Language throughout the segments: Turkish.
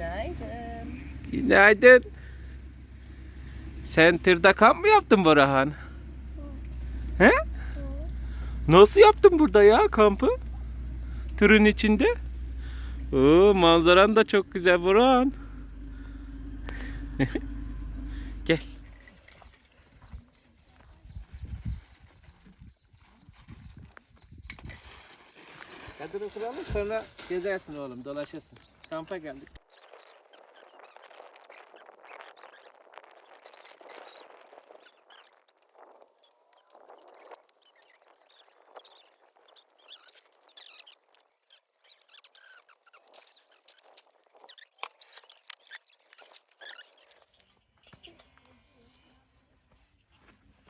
Günaydın. Günaydın. Sen tırda kamp mı yaptın Borahan? He? Nasıl yaptın burada ya kampı? Tırın içinde. Oo, manzaran da çok güzel Borahan. Gel. Kadını kuralım sonra gezersin oğlum, dolaşırsın. Kampa geldik.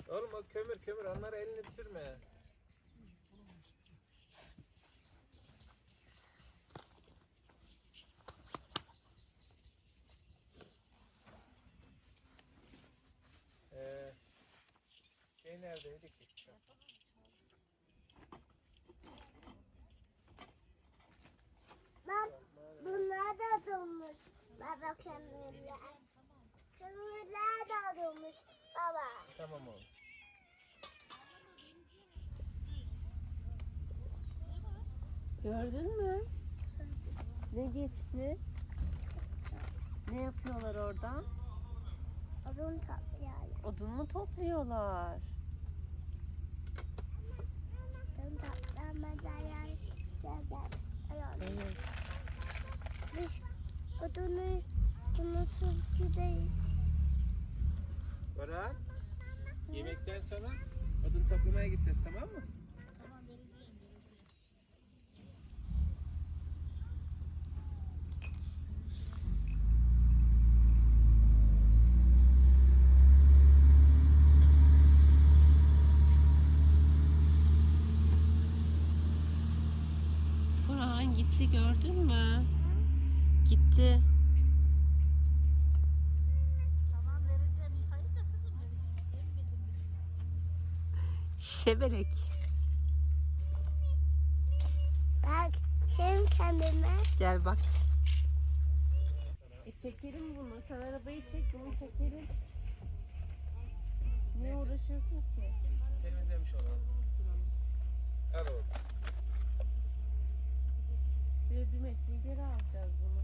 Oğlum o kömür onları elini sürme. Neredeydik? Bunlar da durmuş baba, kömürler. Kömürler de durmuş baba. Tamam oğlum. Gördün mü? Ne geçti? Ne yapıyorlar orada? Odun topluyorlar. Odun mu topluyorlar? Odun toplamadan Evet. biz odunu unutup gideyiz. Borahan, yemekten sonra odun toplamaya gideceğiz, tamam mı? Burhan gitti, gördün mü? Gitti. Tamam, vereceğim. Yıkayın da kızım, vereceğim. Şebelek. Bak hem kendime. Gel bak. Çekelim bunu. Sen arabayı çek, bunu çekelim. Niye uğraşıyorsun ki? Temizlemiş olalım. Al oğlum. Bir metreyi geri alacağız bunu.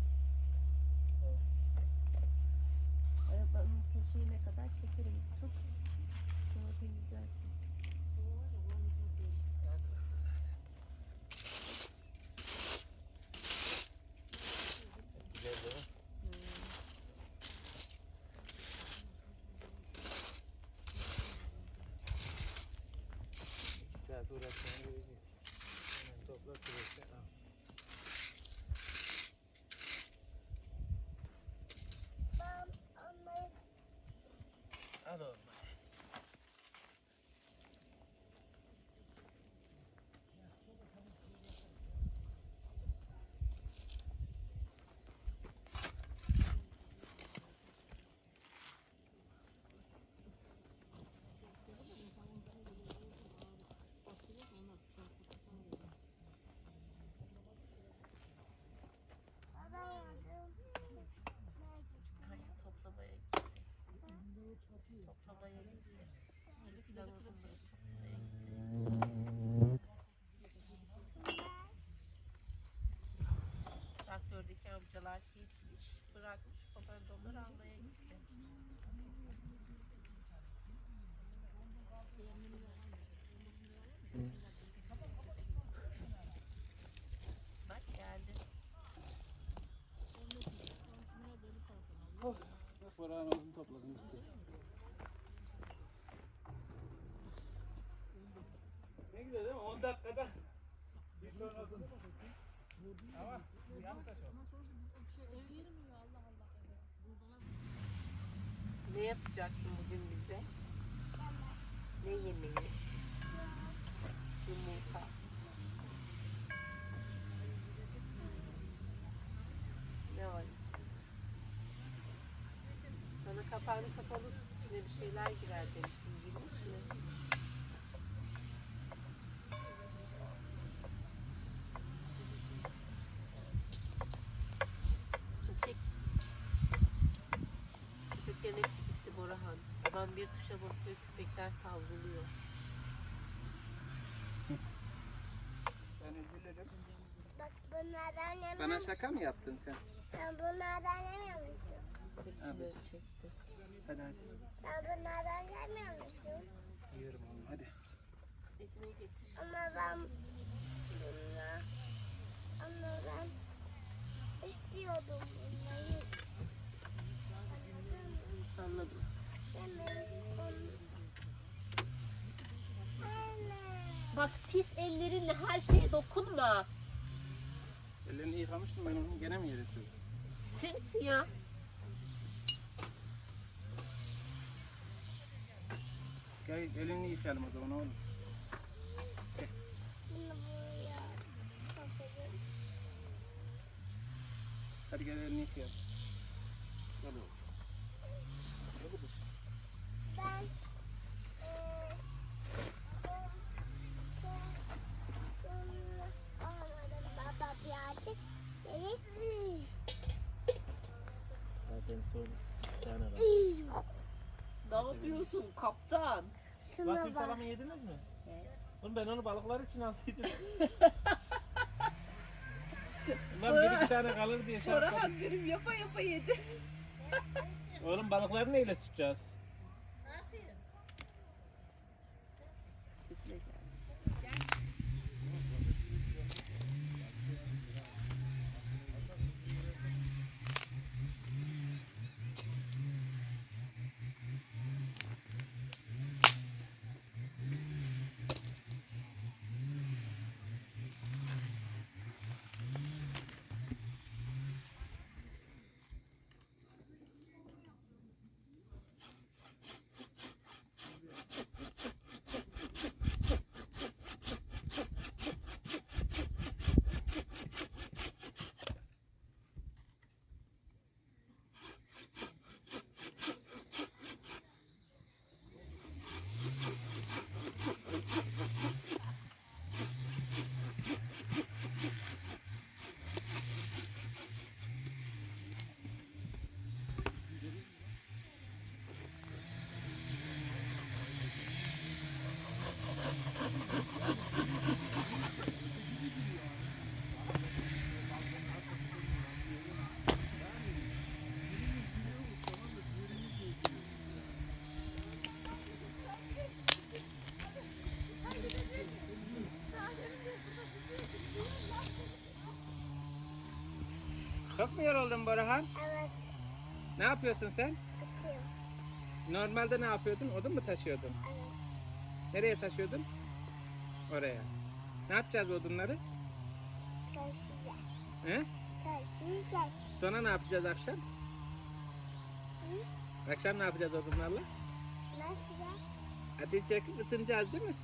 Arabanın şeyine kadar çekelim. Tut. Sonra temizlersin. Güzel değil mi? Saat uğraşmanı görecek. Hemen topla sürekli al. Al oğlum. Hayır, toplamaya gitti. Toplamaya gitti. Traktördeki amcalar kesmiş, bırakmış, babalar da onları almaya gitti. Bak geldi. Bak Borahan odun topladım işte. Ne güzel değil mi? 10 dakikada bir ton odun. Ama yanlış çok. Ne yapacaksın bugün bize? Ne yemeği? Yumurta. Ne var içinde? Sana kapağını kapalı tut, içine bir şeyler girer demiştim. Girmiş mi? Çek. Orhan bir tuşa basıyor, köpekler savruluyor. Ben üzülürüm. Bak bunlardan yemiyor Bana musun? şaka mı yaptın sen? Sen bunlardan yemiyor musun? Hepsileri çekti. Hadi hadi. Sen bunlardan yemiyor musun? Yiyorum oğlum hadi. Ekmeği getir. Ama ben bunlar... Ama ben istiyordum bunları. Anladım. Yememiş onu. Anne. Bak pis ellerinle her şeye dokunma. Ellerini yıkamıştım ben onu gene mi yere sürdüm? Simsiyah. Gel elini yıkayalım o zaman oğlum. Bunu buraya koyayım. Hadi gel elini yıkayalım. Gel oğlum. Gel oğlum. Ben olmadı baba birazcık değil. Zaten son bir tane var. Ne yapıyorsun kaptan? Şuna Latif bak. salamı yediniz mi? Oğlum ben onu balıklar için aldıydım. Lan bir iki tane kalır diye şey yapmadım. Orhan dürüm yapa yapa yedi. Oğlum balıkları neyle tutacağız? Çok mu yoruldun Borahan? Evet, Ne yapıyorsun sen? atıyorum. Normalde ne yapıyordun? Odun mu taşıyordun? Evet, Nereye taşıyordun? Oraya. Ne yapacağız odunları? taşıyacağız. He? Taşıyacağız. Sonra ne yapacağız akşam? Akşam ne yapacağız odunlarla? Nasıl? Ateş yakıp ısınacağız değil mi?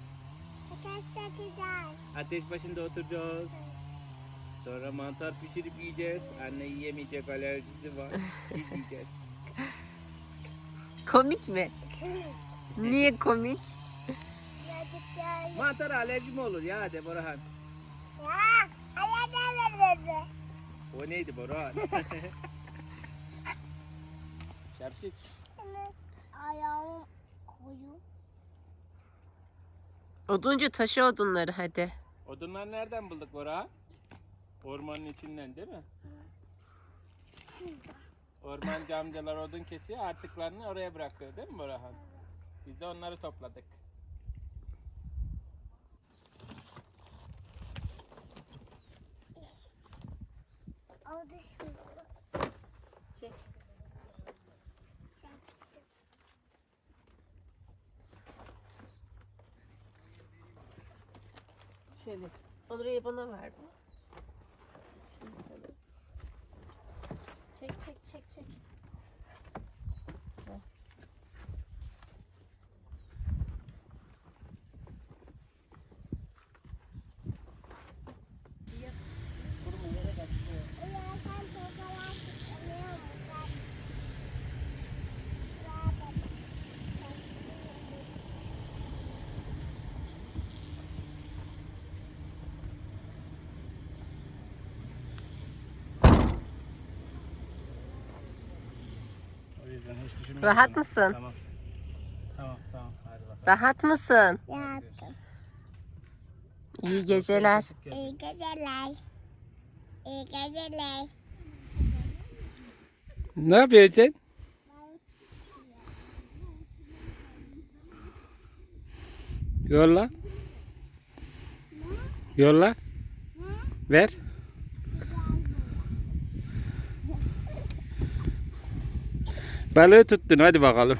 Taşıyacağız. Ateş başında oturacağız. Sonra mantar pişirip yiyeceğiz. Anne yiyemeyecek, alerjisi var. Biz yiyeceğiz. Komik mi? Niye komik? Birazcık daha... Mantar alerji mi olur ya hadi Borahan? Ya, ayağa dedi. O neydi Borahan? Şapşik. Şimdi ayağımı koyuyorum. Oduncu taşı odunları hadi. Odunları nereden bulduk Borahan? Ormanın içinden değil mi? Ormancı amcalar odun kesiyor, artıklarını oraya bırakıyor değil mi Borahan? Biz de onları topladık. Oldu şimdi. Çek. Çek. Şöyle. Orayı bana ver. Çek çek çek çek. Ver. Ulan sen tokalar tutamıyor musun? Ver baba. O yüzden hiç düşünmedim. Rahat mısın? Tamam. Rahat mısın? Yattım. İyi geceler. İyi geceler. İyi geceler. Ne yapıyorsun sen? Yolla. Yolla. Ver. Balığı tuttun hadi bakalım.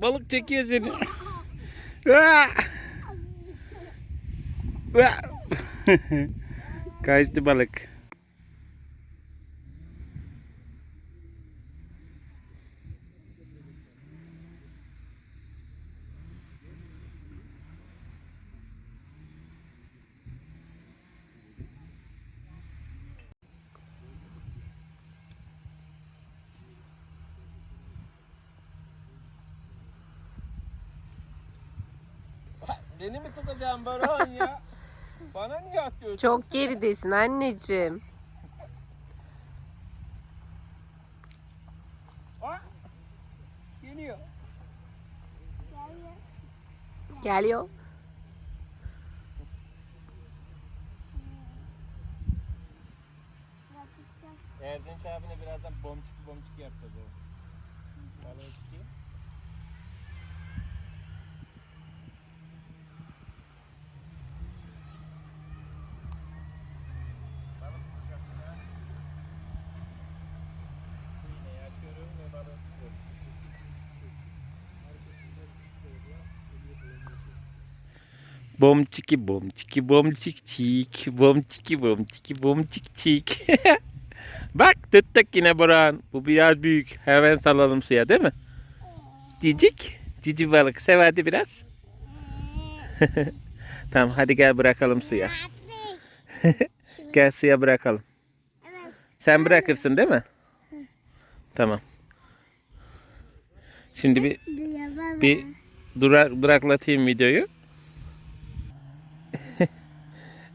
Balık çekiyor seni. Kaçtı balık. Beni mi tutacaksın Baran ya? Bana niye atıyorsun? Çok geridesin anneciğim. Ah! Geliyor. Geliyor. Erdinç abine birazdan bomçik bomçik yapacağız o. Balığı tutayım. Balık tutacaksın ha. Yine yatıyorum ve balığı tutuyorum. Bomçiki bomçiki bomçik çik. Bomçiki bomçiki bomçik çik. Bak tuttuk yine Burhan. Bu biraz büyük. Hemen salalım suya değil mi? Cicik. Cici balık. Sev hadi biraz. Tamam hadi gel bırakalım suya. Gel suya bırakalım. Evet. Sen bırakırsın değil mi? Tamam. Şimdi bir duraklatayım videoyu.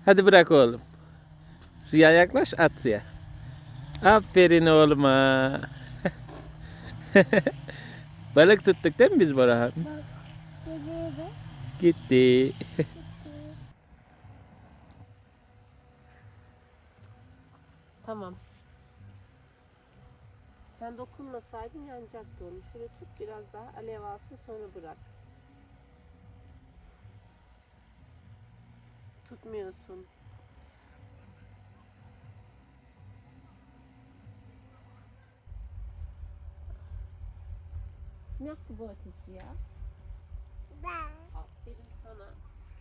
Hadi bırak oğlum. Suya yaklaş at suya. Aferin oğluma. Balık tuttuk değil mi biz Burhan? Gitti. Tamam. Sen dokunmasaydın yanacaktı onu. Şöyle tut biraz daha alev alsın sonra bırak. Tutmuyorsun. Kim yaktı bu ateşi ya? Ben. Aferin sana.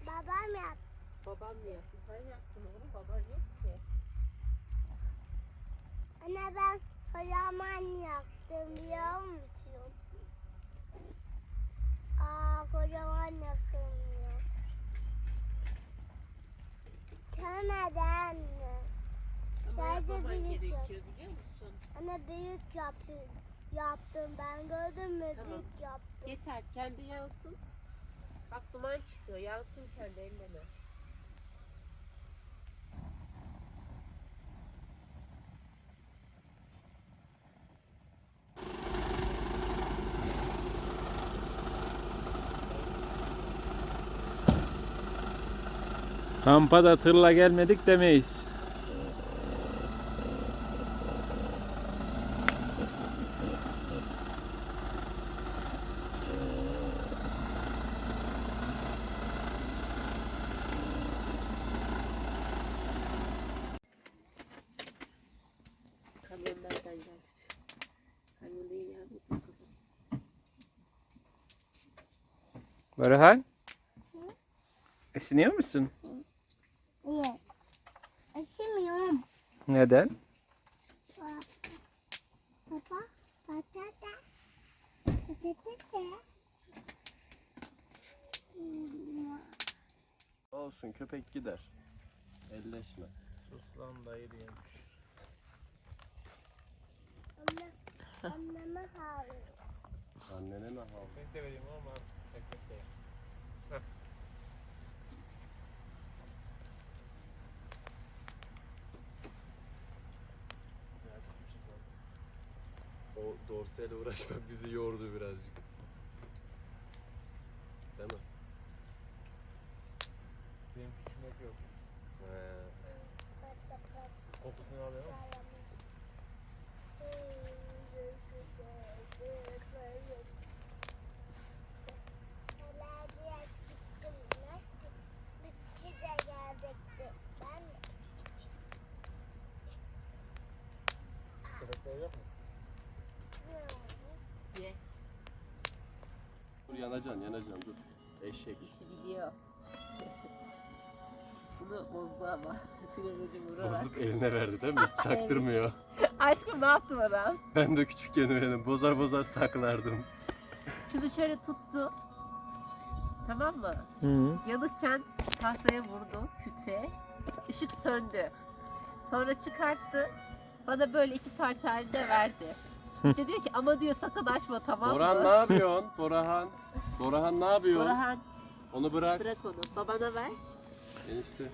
Babam yaptı. Babam mı yaktı? Sen yaktın oğlum. Baban yok ki. Anne ben kocaman yaktım biliyor musun? Kocaman yaktım ya. Sen neden? Ama Sadece yapmaman büyük gerekiyor yap. biliyor musun? Anne büyük yaptım ben gördün mü Tamam. büyük yaptım. Yeter kendi yansın. Bak duman çıkıyor. Yansın kendi elleme. Kampa da tırla gelmedik demeyiz. Kamyon nereden geldi? Kamyon değil ya. Bu kapı. Burhan? Esiniyor musun? İyi. Aşımıyorum. Neden? Baba, patata. Patatese. Olsun köpek gider. Elleşme. Sus lan dayı diyormuş. Anneme havlu. Annene ne hal? Ekmek de vereyim oğlum abi. Ekmek de. O dorseyle uğraşmak bizi yordu birazcık. Değil mi? Benim küçülmek yok. Kokusunu alıyor mu? Köpekler yok mu? Ye. Dur yanacaksın dur. Eşek. İşi biliyor. Bunu bozdu ama. Filmeci vurarak. Bozup eline verdi değil mi? Hiç çaktırmıyor. Aşkım ne yaptı bana? Ben de küçükken öyle bozar saklardım. Şunu şöyle tuttu. Tamam mı? Hı. Yanıkken tahtaya vurdu küte. Işık söndü. Sonra çıkarttı. Bana böyle 2 parça halinde verdi. Bir de diyor ki ama diyor sakın açma, tamam mı? Boran ne yapıyorsun? Borahan ne yapıyorsun? Orhan Onu bırak. bırak onu. Babana ver. Enişte.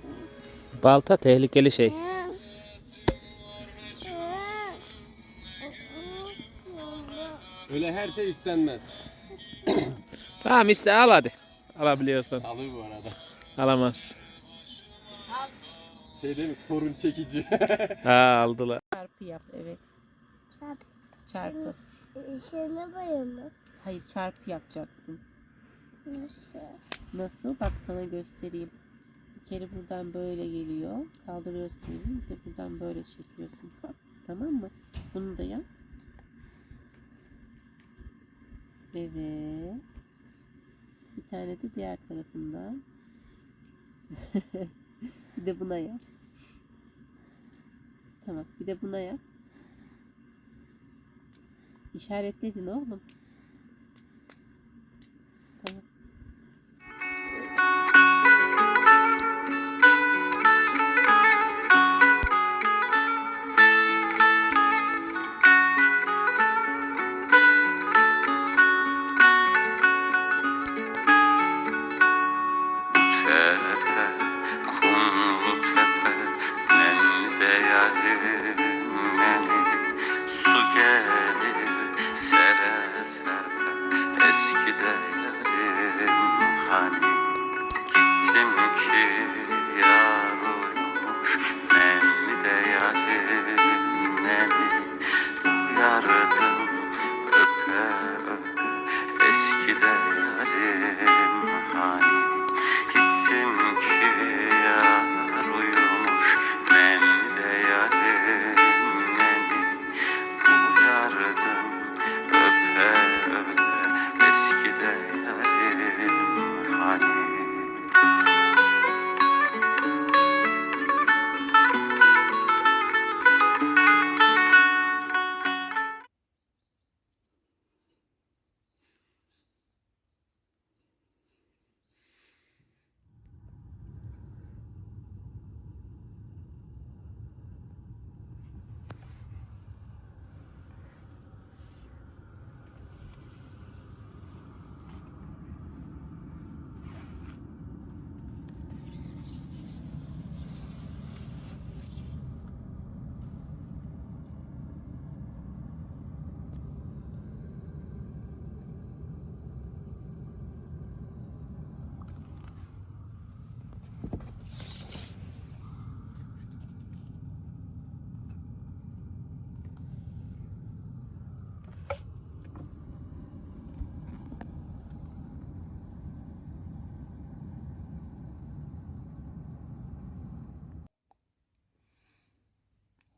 Balta tehlikeli şey. Öyle her şey istenmez. Tamam işte al hadi. Alabiliyorsan. Alır bu arada. Alamaz. Şey değil mi? Torun çekici. Ha aldılar. Çarpı yap, evet. Çarpı. İşine bayılma. Hayır, çarpı yapacaksın. Nasıl? Nasıl? Bak sana göstereyim. Bir kere buradan böyle geliyor. Kaldırıyorsun elini. Bir de buradan böyle çekiyorsun. Tamam mı? Bunu da yap. Evet. Bir tane de diğer tarafından. Bir de buna yap. Tamam. Bir de buna yap. İşaretledin oğlum. Tamam.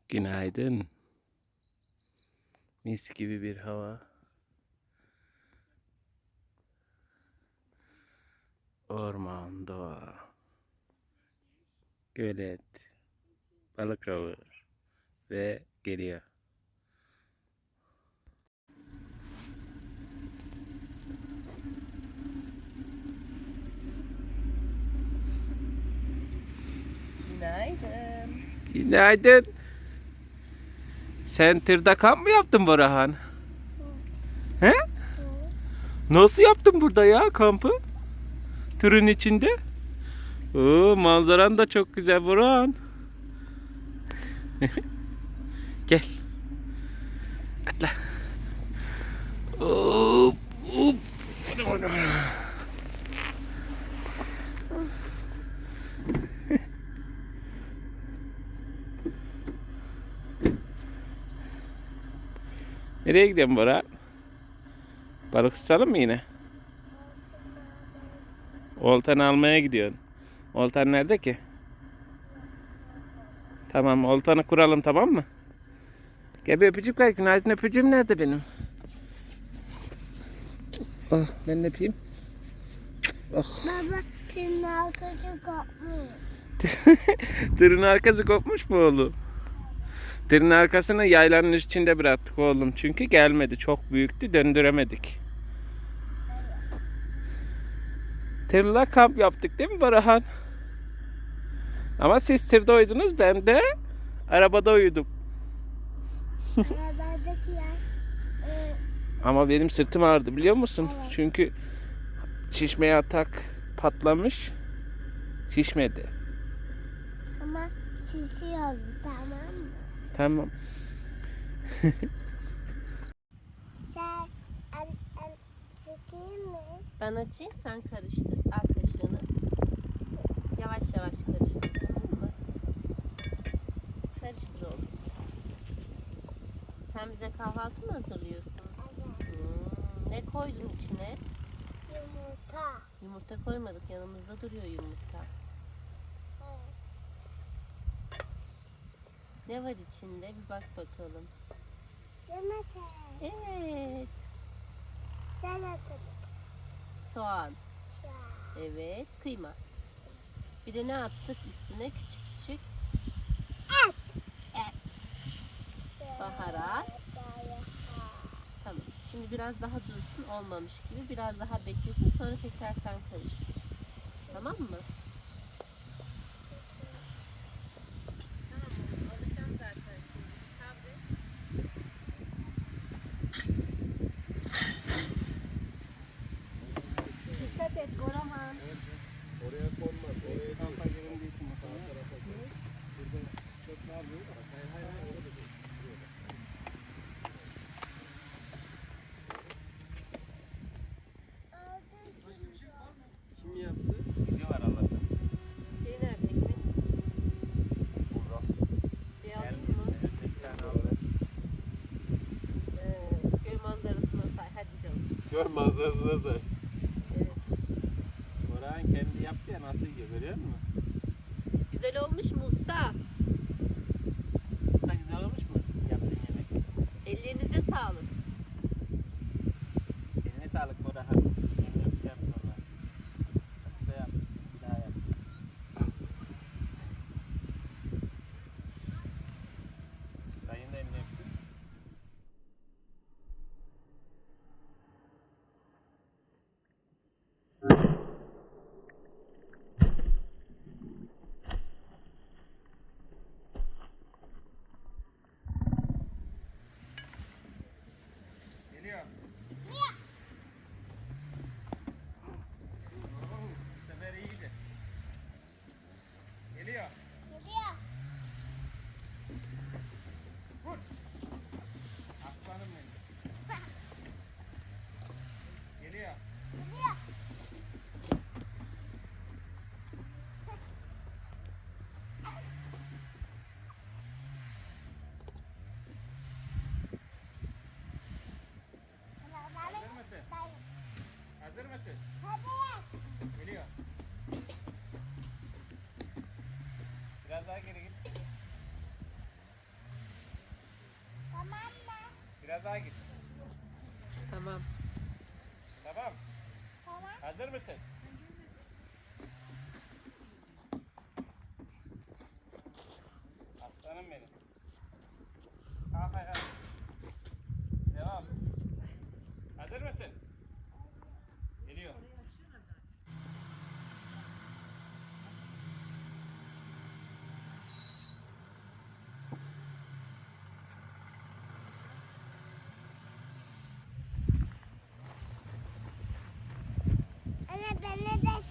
Günaydın. Mis gibi bir hava. Orman, doğa, gölet, balık avı ve geliyor. Günaydın. Günaydın. Sen tırda kamp mı yaptın Borahan? He? Nasıl yaptın burada ya kampı? Tırın içinde. Oo, manzaran da çok güzel Borahan. Gel. Atla. Hop, hop. Nereye gidiyorsun Bora? Balık tutalım mı yine? Oltanı almaya gidiyorsun. Oltan nerede ki? Tamam, oltanı kuralım, tamam mı? Gel bir öpücük ver. Günaydın, öpücüğüm nerede benim? Ah, ben de öpeyim. Baba senin arkadaşı kopmuş. Tırın arkası kopmuş mu oğlum? Tırın arkasını yaylanın içinde bıraktık oğlum. Çünkü gelmedi. Çok büyüktü. Döndüremedik. Tırla kamp yaptık değil mi Barahan? Ama siz tırda uyudunuz. Ben de arabada uyudum. Arabadaki yer. Ama benim sırtım ağrıdı biliyor musun? Evet. Çünkü şişme yatak patlamış. Şişmedi. Ama şişiyorum, tamam mı? Tamam. Sen sıkayım mı? Ben açayım, sen karıştır. Al kaşığını. Yavaş yavaş karıştır, tamam mı? Karıştır oğlum. Sen bize kahvaltı mı hazırlıyorsun? Evet. Ne koydun içine? Yumurta. Yumurta koymadık, yanımızda duruyor yumurta. Evet. Ne var içinde? Bir bak bakalım. Yumurta. Evet, Salata. soğan. Şah. Evet, kıyma. Bir de ne attık üstüne? Küçük küçük Et. et. Baharat. Tamam. Şimdi biraz daha dursun, olmamış gibi. Biraz daha beklesin, sonra tekrar sen karıştır. Tamam mı? Tamam, alacağım zaten şimdi. Sabret. Dikkat et Goraman. Oraya konmaz. Oraya Kampa girin için sağ tarafa koy. Burada çok ne yapıyor? Hayır hayır hayır. Orada dur. kim yaptı? Video var Allah'tan. Şey nerede Hikmet? Burada. Bir alayım mı? Bir tane aldı. Göl manzarasına say. Hadi canım. Gör manzarasına say. Evet. Orhan kendi yaptı ya, nasıl yiyor görüyor musun? Güzel olmuş mu usta? Usta güzel olmuş mu? Yaptığın yemek. Ellerinize sağlık. Eline sağlık Orhan. Yemin yapacağım sonra. Güzel yapmışsın. Bir daha yap. Dayın da eline yaptı. Geliyor. Bu sefer iyiydi. Geliyor. Geliyor. Aslanım benim. Geliyor. Geliyor. Hazır mısın? Hazır mısın? Hadi. Geliyor. Biraz daha geri git. Tamam mı? Biraz daha git. Tamam. Tamam. Tamam. Hazır mısın? Aslanım benim. Kalk ayağa. Devam. Hazır mısın? Geliyor. Anne ben ne desem?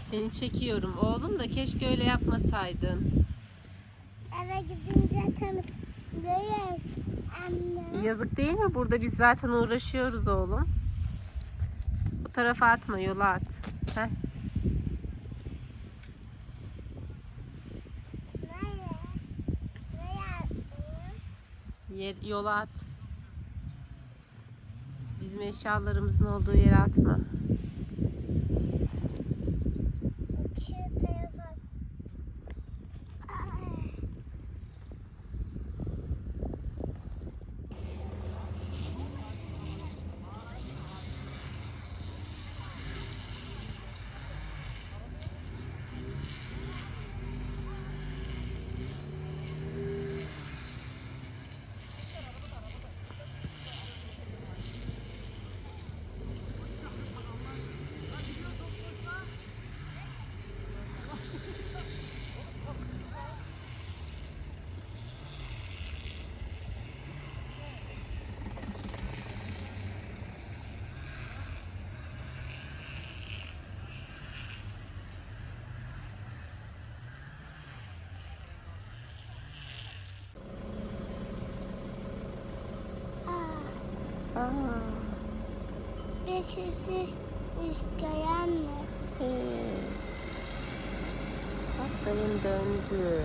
Seni çekiyorum oğlum da keşke öyle yapmasaydın. Eve gidince temizliyoruz. Yazık değil mi? Burada biz zaten uğraşıyoruz oğlum. Bu tarafa atma, yola at. Heh. Yola at. Bizim eşyalarımızın olduğu yere atma. Bir kişi isteyen mi? Bak dayın döndü.